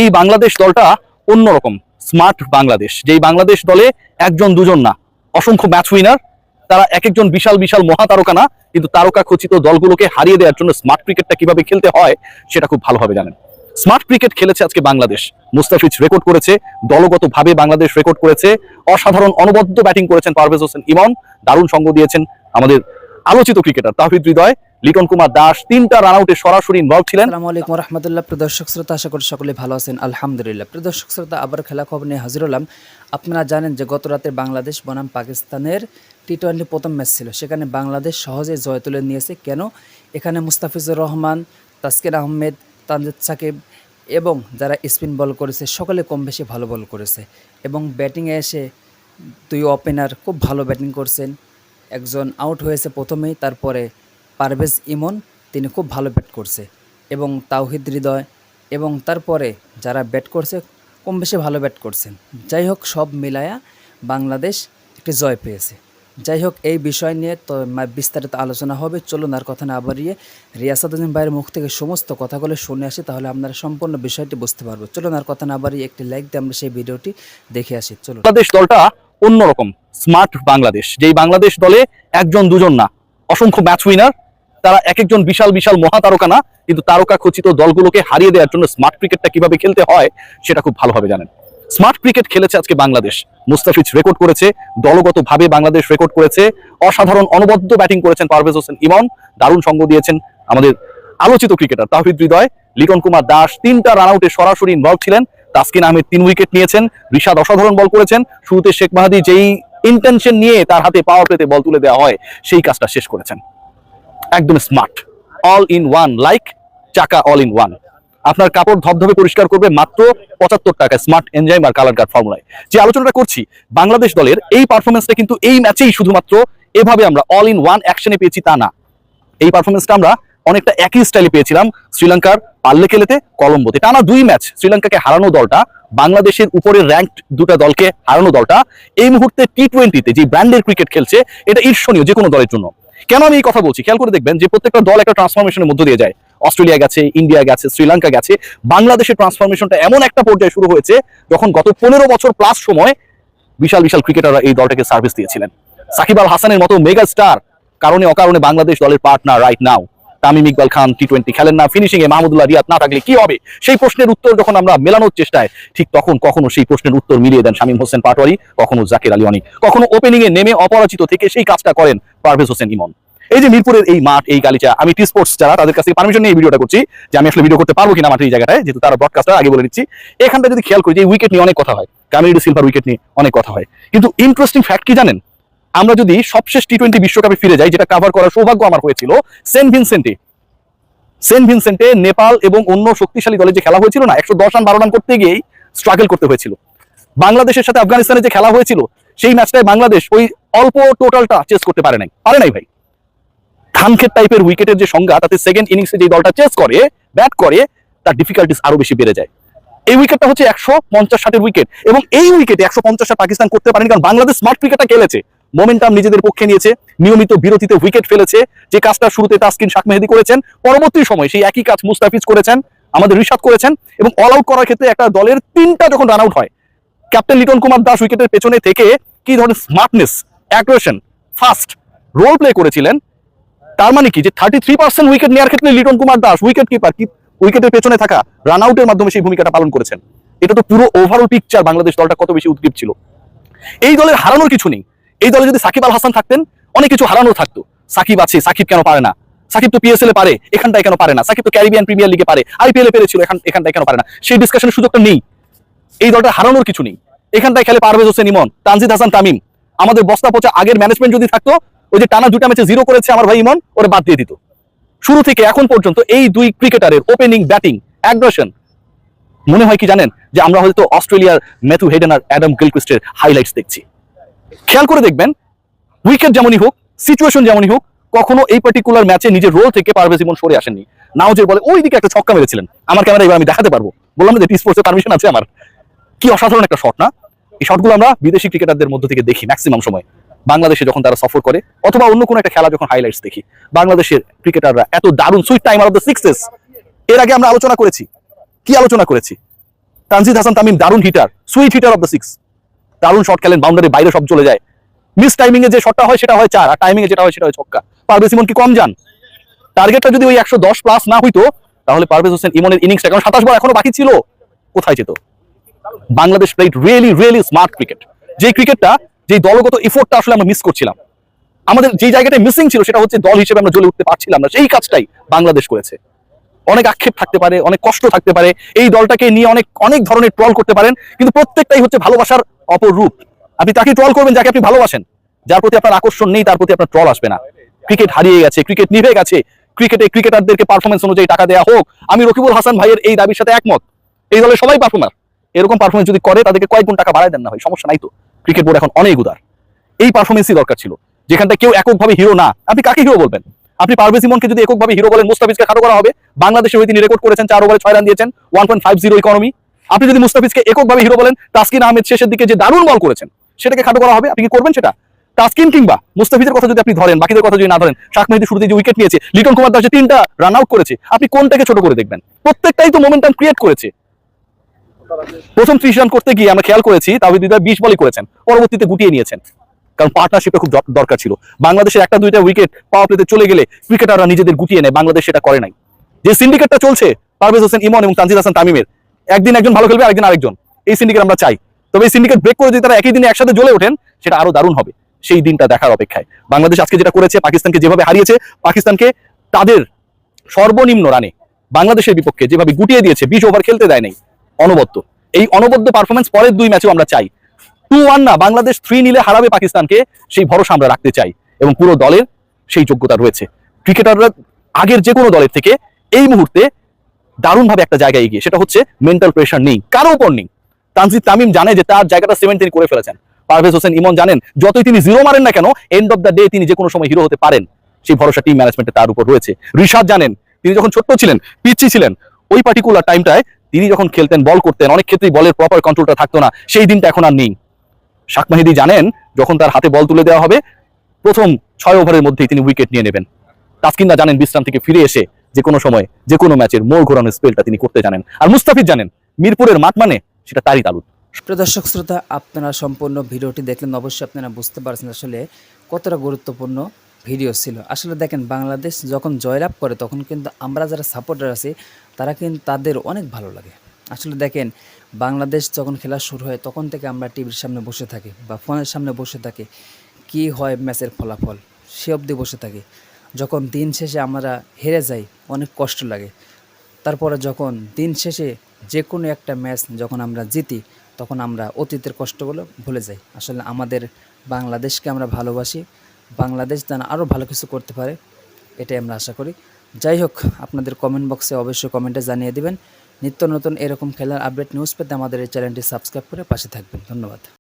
এই বাংলাদেশ দলটা অন্যরকম স্মার্ট বাংলাদেশ, যেই বাংলাদেশ দলে একজন দুজন না, অসংখ্য ম্যাচ উইনার। তারা এক একজন বিশাল বিশাল মহাতারকা না, কিন্তু তারকা খচিত দলগুলোকে হারিয়ে দেওয়ার জন্য স্মার্ট ক্রিকেটটা কিভাবে খেলতে হয় সেটা খুব ভালোভাবে জানেন। স্মার্ট ক্রিকেট খেলেছে আজকে বাংলাদেশ। মুস্তাফিজ রেকর্ড করেছে, দলগতভাবে বাংলাদেশ রেকর্ড করেছে, অসাধারণ অনবদ্য ব্যাটিং করেছেন পারভেজ হোসেন ইমন, দারুণ সঙ্গ দিয়েছেন আমাদের আলোচিত ক্রিকেটার তাওহিদ হৃদয়, লিটন কুমার দাস 3টা রান আউটে সরাসরি ইনভলভ ছিলেন। আসসালামু আলাইকুম ওয়া রাহমাতুল্লাহ। প্রিয় দর্শক শ্রোতা, আশা করি সকলে ভালো আছেন, আলহামদুলিল্লাহ। প্রিয় দর্শক শ্রোতা, আবার খেলা খবর নিয়ে হাজির হলাম। আপনারা জানেন যে গত রাতে বাংলাদেশ বনাম পাকিস্তানের টি-20 প্রথম ম্যাচ ছিল, সেখানে বাংলাদেশ সহজে জয় তুলে নিয়েছে। কেন? এখানে মুস্তাফিজুর রহমান, তাসকিন আহমেদ, তানজিদ সাকিব এবং যারা স্পিন বল করেছে সকলে কম বেশি ভালো বল করেছে এবং ব্যাটিংয়ে এসে দুই ওপেনার খুব ভালো ব্যাটিং করছেন। একজন আউট হয়েছে প্রথমেই, তারপরে পারভেজ ইমন তিনি খুব ভালো ব্যাট করছে এবং তাওহিদ হৃদয় এবং তারপরে যারা ব্যাট করছে কম বেশি ভালো ব্যাট করছেন। যাই হোক, সব মিলায়া বাংলাদেশ একটি জয় পেয়েছে। যাই হোক, এই বিষয় নিয়ে তো বিস্তারিত আলোচনা হবে। চলুন আর কথা না বাড়িয়ে রিয়াসাদউদ্দিন ভাইয়ের মুখ থেকে সমস্ত কথাগুলো শুনে আসি, তাহলে আপনারা সম্পূর্ণ বিষয়টি বুঝতে পারবো। চলুন আর কথা না বাড়িয়ে একটি লাইক দিয়ে আমরা সেই ভিডিওটি দেখে আসি। চলুন। বাংলাদেশ দলটা অন্যরকম স্মার্ট বাংলাদেশ, যেই বাংলাদেশ দলে একজন দুজন না, অসংখ্য ম্যাচ উইনার। তারা এক একজন বিশাল বিশাল মহাতারকা না, কিন্তু তারকা খচিত দলগুলোকে হারিয়ে দেওয়ার জন্য স্মার্ট ক্রিকেটটা কিভাবে খেলতে হয় সেটা খুব ভালোভাবে জানেন। স্মার্ট ক্রিকেট খেলেছে আজকে বাংলাদেশ। মুস্তাফিজ রেকর্ড করেছে, দলগতভাবে বাংলাদেশ রেকর্ড করেছে, অসাধারণ অনবদ্য ব্যাটিং করেছেন পারভেজ হোসেন ইমন, দারুণ সঙ্গ দিয়েছেন আমাদের আলোচিত ক্রিকেটার তাওহিদ হৃদয়, লিটন কুমার দাস 3টা রান আউটে সরাসরি ইনভলভ ছিলেন। তাসকিন আহমেদ 3 উইকেট নিয়েছেন, রিশাদ অসাধারণ বল করেছেন। শুরুতে শেখ মাহাদি যেই ইন্টেনশন নিয়ে তার হাতে পাওয়ার প্লেতে বল তুলে দেওয়া হয় সেই কাজটা শেষ করেছেন। একদম smart, all in one, like চাকা অল ইন ওয়ান। আপনার কাপড় ধবধবে পরিষ্কার করবে মাত্র 75 টাকায় স্মার্ট এনজাইম আর কালার গার্ড ফর্মুলায়। যে আলোচনাটা করছি বাংলাদেশ দলের এই পারফরমেন্সটা কিন্তু এই ম্যাচেই শুধুমাত্র এভাবে আমরা অল ইন ওয়ান অ্যাকশনে পেয়েছি তা না। এই পারফরমেন্সটা আমরা অনেকটা একই স্টাইলে পেয়েছিলাম শ্রীলঙ্কার পাল্লে খেলেতে কলম্বোতে। টানা 2 ম্যাচ শ্রীলঙ্কাকে হারানো দলটা, বাংলাদেশের উপরে র্যাঙ্কড দুটা দলকে হারানো দলটা এই মুহূর্তে টি-20তে যে ব্র্যান্ডের ক্রিকেট খেলছে, এটা ঈর্ষণীয় যে কোনো দলের জন্য। কেন আমি এই কথা বলছি খেয়াল করে দেখবেন যে প্রত্যেকটা দল একটা ট্রান্সফরমেশনের মধ্য দিয়ে যায়। অস্ট্রেলিয়া গেছে, ইন্ডিয়া গেছে, শ্রীলঙ্কা গেছে। বাংলাদেশের ট্রান্সফরমেশনটা এমন একটা পর্যায়ে শুরু হয়েছে যখন গত 15 বছর প্লাস সময় বিশাল বিশাল ক্রিকেটাররা এই দলটাকে সার্ভিস দিয়েছিলেন। সাকিব আল হাসানের মতো মেগা স্টার কারণে অকারণে বাংলাদেশ দলের partner right now. Tamim Iqbal Khan টি-20 খেলেন না, ফিনিশিং এ মাহমুদুল্লাহ রিয়াদ না থাকলে কি হবে, সেই প্রশ্নের উত্তর যখন আমরা মেলানোর চেষ্টায়, ঠিক তখন কখনো সেই প্রশ্নের উত্তর মিলিয়ে দেন শামীম হোসেন পাটোয়ারি, কখনো জাকির আলী অনিক, কখনো ওপেনিং এ নেমে অপরাজিত থেকে সেই কাজটা করেন পারভেজ হোসেন ইমন। এই যে মিরপুরের এই মাঠ, এই গালিচা, আমি টি স্পোর্টস যারা তাদের কাছে পারমিশন নিয়ে এই ভিডিওটা করছি যে আমি আসলে ভিডিও করতে পারবো কিনা মাঠের এই জায়গাটায়, যেহেতু তারা ব্রডকাস্টার, আগে বলে দিচ্ছি। এখানটা যদি খেয়াল করি যে উইকেট নিয়ে অনেক কথা হয়, কামিনী সিলভার উইকেট নিয়ে অনেক কথা হয়, কিন্তু ইন্টারেস্টিং ফ্যাক্ট কি জানেন? আমরা যদি সবশেষ টি-20 বিশ্বকাপে ফিরে যাই, যেটা কভার করার সৌভাগ্য আমার হয়েছিল সেন্ট ভিনসেন্টে নেপাল এবং অন্য শক্তিশালী দলে যে খেলা হয়েছিল না, 110 রান 12 রান করতে গিয়েই স্ট্রাগল করতে হয়েছিল। বাংলাদেশের সাথে আফগানিস্তানে যে খেলা হয়েছিল সেই ম্যাচটায় বাংলাদেশ ওই অল্প টোটালটা চেস করতে পারে নাই ভাই। খানখেত টাইপের উইকেটের যে সংজ্ঞা, তাতে সেকেন্ড ইনিংসে যে দলটা চেস করে, ব্যাট করে, তার ডিফিকাল্টিস আরো বেশি বেড়ে যায়। এই উইকেটটা হচ্ছে 150-60 উইকেট, এবং এই উইকেটে 150 পাকিস্তান করতে পারেনি, কারণ বাংলাদেশ স্মার্ট ক্রিকেটটা খেলেছে, মোমেন্টাম নিজেদের পক্ষে নিয়েছে, নিয়মিত বিরতিতে উইকেট ফেলেছে। যে কাজটা শুরুতে তাসকিন শাক মেহেদী করেছেন, পরবর্তী সময় সেই একই কাজ মুস্তাফিজ করেছেন, আমাদের রিশাদ করেছেন, এবং অল আউট করার ক্ষেত্রে একটা দলের 3টা যখন রান আউট হয়, ক্যাপ্টেন লিটন কুমার দাস উইকেটের পেছনে থেকে কি ধরনের smartness, aggression, fast role play করেছিলেন। তার মানে কি যে 33% উইকেট নেওয়ার ক্ষেত্রে লিটন কুমার দাস উইকেট কিপার কি উইকেটের পেছনে থাকা রান আউটের মাধ্যমে সেই ভূমিকাটা পালন করেছেন। এটা তো পুরো ওভারঅল পিকচার বাংলাদেশ দলটা কত বেশি উদ্গ্রীব ছিল। এই দলের হারানোর কিছু নেই। এই দলে যদি সাকিব আল হাসান থাকতেন অনেক কিছু হারানোর থাকতো। সাকিব আছে, সাকিব কেন পারে না? সাকিব তো পিএসএল এ পারে, এখানটায় কেন পারে না? সাকিব তো ক্যারিবিয়ান প্রিমিয়ার লিগে পারে, আইপিএল এ পেরেছিল, এখানটায় কেন পারে না? সেই ডিসকাশনের সুযোগটা নেই। এই দলটা হারানোর কিছু নেই। এখানটায় খেলে পারভেজ হোসেন ইমন, তানজিদ হাসান তামিম। আমাদের বস্তা পচা আগের ম্যানেজমেন্ট যদি থাকতো, ওই যে টানা 2টা ম্যাচে 0 করেছে আমার ভাই ইমন, ওরে বাদ দিয়ে দিত। শুরু থেকে এখন পর্যন্ত এই 2 ক্রিকেটারের ওপেনিং, ব্যাটিং, অ্যাগ্রেশন, মনে হয় কি জানেন যে আমরা হয়তো অস্ট্রেলিয়ার ম্যাথু হেডেন আর অ্যাডাম গিলক্রিস্টের হাইলাইটস দেখছি। খেয়াল করে দেখবেন, উইকেট যেমনই হোক, সিচুয়েশন যেমনই হোক, কখনো এই পার্টিকুলার ম্যাচে নিজের রোল থেকে পারভেজ ইমন সরে আসেননি। নাওজের বলে ওই দিকে একটা ছক্কা মেরেছিলেন, আমার ক্যামেরা এবার আমি দেখাতে পারবো, বললাম না যে টি স্পোর্টসের পারমিশন আছে আমার। কি অসাধারণ একটা শট না? এই শটগুলো আমরা বিদেশি ক্রিকেটারদের মধ্য থেকে দেখি ম্যাক্সিমাম সময়। বাংলাদেশে যখন তারা সফর করে অথবা অন্য কোনো একটা খেলা যখন হাইলাইটস দেখি, বাংলাদেশের ক্রিকেটাররা এত দারুণ sweet timer off the sixes. এর আগে আমরা আলোচনা করেছি, কি আলোচনা করেছি? তানজিদ হাসান তামিম দারুণ hitter, sweet hitter of the six, দারুণ শট খেলেন, বাউন্ডারি বাইরে সব চলে যায়। মিস টাইমিং এ যে শটটা হয় সেটা হয় 4, আর টাইমিং এ যেটা হয় সেটা হয় ছক্কা। পারভেজ ইমন কি কম যান? টার্গেটটা যদি ওই 110 প্লাস না হইতো তাহলে পারভেজ হোসেন ইমনের ইনিংসটা, কারণ 27 বল এখনো বাকি ছিল, কোথায় যেত? Bangladesh played really really smart cricket, যে ক্রিকেটটা, যে দলগত এফোর্টটা আসলে আমরা মিস করছিলাম। আমাদের যে জায়গাটা মিসিং ছিল সেটা হচ্ছে দল হিসেবে আমরা জ্বলে উঠতে পারছিলাম না, সেই কাজটাই বাংলাদেশ করেছে। অনেক আক্ষেপ থাকতে পারে, অনেক কষ্ট থাকতে পারে, এই দলটাকে নিয়ে অনেক অনেক ধরনের ট্রল করতে পারেন, কিন্তু প্রত্যেকটাই হচ্ছে ভালোবাসার অপর রূপ। আপনি তাকে ট্রল করবেন যাকে আপনি ভালোবাসেন, যার প্রতি আপনার আকর্ষণ নেই তার প্রতি আপনার ট্রল আসবে না। ক্রিকেট হারিয়ে গেছে, ক্রিকেট নিভে গেছে, ক্রিকেটারদেরকে পারফরমেন্স অনুযায়ী টাকা দেওয়া হোক। আমি রকিবুল হাসান ভাইয়ের এই দাবির সাথে একমত, এই দলে সবাই পারফর্মার, এরকম পারফরমেন্স যদি করে তাদেরকে কয়েক গুণ টাকা বাড়ায় দেন না ভাই, সমস্যা নাই তো। ক্রিকেট বোর্ড এখন অনেক উদার, এই পারফরমেন্সই দরকার ছিল, যেখানটা কেউ এককভাবে হিরো না। আপনি কাকে হিরো বলবেন? আপনি পারভেজ ইমনকে যদি এককভাবে হিরো বলেন, মুস্তাফিজকে খাটো করা হবে। বাংলাদেশের হয়ে তিনি রেকর্ড করেছেন 4 ওভারে 6 রান দিয়েছেন, 1.50 ইকোনমি। আপনি যদি মুস্তাফিজকে এককভাবে হিরো বলেন, তাসকিন আহমেদ শেষের দিকে যে দারুণ বল করেছেন সেটাকে খাটো করা হবে, আপনি কি করবেন সেটা? তাসকিন কিংবা মুস্তাফিজের কথা যদি আপনি ধরেন, বাকিদের কথা যদি না ধরেন, শাক মেহেদী শুরুতে যে উইকেট নিয়েছে, লিটন কুমার দাস যে 3টা রান আউট করেছে, আপনি কোনটাকে ছোট করে দেখবেন? প্রত্যেকটাই তো মোমেন্টাম ক্রিয়েট করেছে। প্রথম 30 রান করতে গিয়ে আমরা খেয়াল করেছি তাওহিদ হৃদয় 20 বলই করেছেন, পরবর্তীতে গুটিয়ে নিয়েছেন, কারণ পার্টনারশিপটা খুব দরকার ছিল। বাংলাদেশের একটা দুইটা উইকেট পাওয়ার প্লেতে চলে গেলে ক্রিকেটাররা নিজেদের গুটিয়ে নেয়, বাংলাদেশ সেটা করে নাই। যে সিন্ডিকেটটা চলছে পারভেজ হোসেন ইমন এবং তানজিদ হাসান তামিমের, একদিন একজন ভালো খেলবে, আরেকদিন আরেকজন, এই সিন্ডিকেট আমরা চাই। তবে এই সিন্ডিকেট ব্রেক করে যদি তারা একই দিনে একসাথে জ্বলে ওঠেন সেটা আরো দারুণ হবে, সেই দিনটা দেখার অপেক্ষায়। বাংলাদেশ আজকে যেটা করেছে, পাকিস্তানকে যেভাবে হারিয়েছে, পাকিস্তানকে তাদের সর্বনিম্ন রানে বাংলাদেশের বিপক্ষে যেভাবে গুটিয়ে দিয়েছে, 20 ওভার খেলতে দেয় নাই, অনবদ্য, এই অনবদ্য পারফরমেন্স পরের 2 ম্যাচেও আমরা চাই। 2-1 না, বাংলাদেশ 3 নিলে হারাবে পাকিস্তানকে, সেই ভরসা আমরা রাখতে চাই, এবং পুরো দলের সেই যোগ্যতা রয়েছে। ক্রিকেটাররা আগের যে কোনো দলের থেকে এই মুহূর্তে দারুণভাবে একটা জায়গায় এগিয়ে, সেটা হচ্ছে মেন্টাল প্রেশার নেই, কারো উপর নেই। তানজিদ তামিম জানে যে তার জায়গাটা সেভেন তিনি করে ফেলেছেন। পারভেজ হোসেন ইমন জানেন যতই তিনি জিরো মারেন না কেন, এন্ড অফ দ্য ডে তিনি যে কোনো সময় হিরো হতে পারেন, সেই ভরসা টিম ম্যানেজমেন্টে তার উপর রয়েছে। রিশাদ জানেন তিনি যখন ছোট্ট ছিলেন, পিচ্ছি ছিলেন, ওই পার্টিকুলার টাইমটায় তিনি যখন খেলতেন, বল করতেন, অনেক ক্ষেত্রেই বলের প্রপার কন্ট্রোলটা থাকতো না, সেই দিনটা এখন আর নেই। শাক মেহেদী জানেন যখন তার হাতে বল তুলে দেওয়া হবে, প্রথম 6 ওভারের মধ্যেই তিনি উইকেট নিয়ে নেবেন। তাসকিনদা জানেন বিশ্রাম থেকে ফিরে এসে যে কোনো সময় যে কোনো ম্যাচের মোড় ঘোরানোর স্পেলটা তিনি করতে জানেন। আর মুস্তাফিজ জানেন মিরপুরের মাঠ মানে সেটা তারই তালুত। প্রিয় দর্শক শ্রোতা, আপনারা সম্পূর্ণ ভিডিওটি দেখলেন, অবশ্যই আপনারা বুঝতে পারছেন আসলে কতটা গুরুত্বপূর্ণ ভিডিও ছিল। আসলে দেখেন, বাংলাদেশ যখন জয়লাভ করে তখন কিন্তু আমরা যারা সাপোর্টার আছি তারা কিন্তু তাদের অনেক ভালো লাগে। আসলে দেখেন, বাংলাদেশ যখন খেলা শুরু হয় তখন থেকে আমরা টিভির সামনে বসে থাকি বা ফোনের সামনে বসে থাকি, কি হয় ম্যাচের ফলাফল সে অবধি বসে থাকি। যখন দিন শেষে আমরা হেরে যাই অনেক কষ্ট লাগে, তারপরে যখন দিন শেষে যে কোনো একটা ম্যাচ যখন আমরা জিতি তখন আমরা অতীতের কষ্টগুলো ভুলে যাই। আসলে আমাদের বাংলাদেশকে আমরা ভালোবাসি, বাংলাদেশ যেন আরও ভালো কিছু করতে পারে এটাই আমরা আশা করি। যাই হোক, আপনাদের কমেন্ট বক্সে অবশ্যই কমেন্টে জানিয়ে দিবেন। নিত্য নতুন এরকম খেলার আপডেট নিউজ পেতে আমাদের এই চ্যানেলটি সাবস্ক্রাইব করে পাশে থাকবেন। ধন্যবাদ।